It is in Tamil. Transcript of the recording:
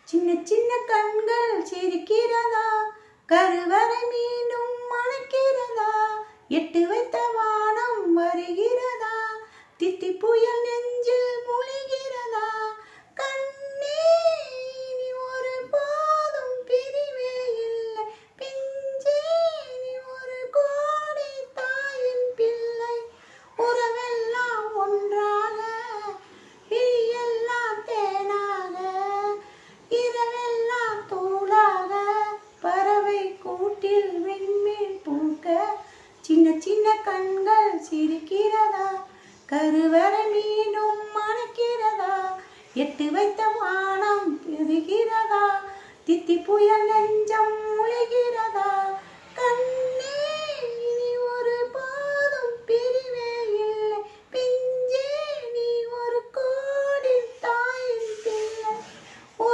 சின்ன சின்ன கண்கள் சிரிக்கிறதா, கருவறை மீண்டும் மணக்கிறதா, எட்டு வைத்த வானம் வருகிறதா, தித்தி புயல் நெஞ்சில் மொழிகிறதா. கண்ணே நீ ஒரு போதும் பிரிவே இல்லை, பிஞ்சே நீ ஒரு கோடி தாயின் பிள்ளை. உறவெல்லாம் ஒன்றாக, விழியெல்லாம் தேனாக, இரவெல்லாம் தூளாக, பறவை கூட்டில் விண்மீன் பூக்க. சின்ன சின்ன கண்கள் சிரிக்கிறதா, கருவறை மீண்டும் மணக்கிறதா, எட்டு வைத்த வானம் பெறுகிறதா, தித்தி புயல்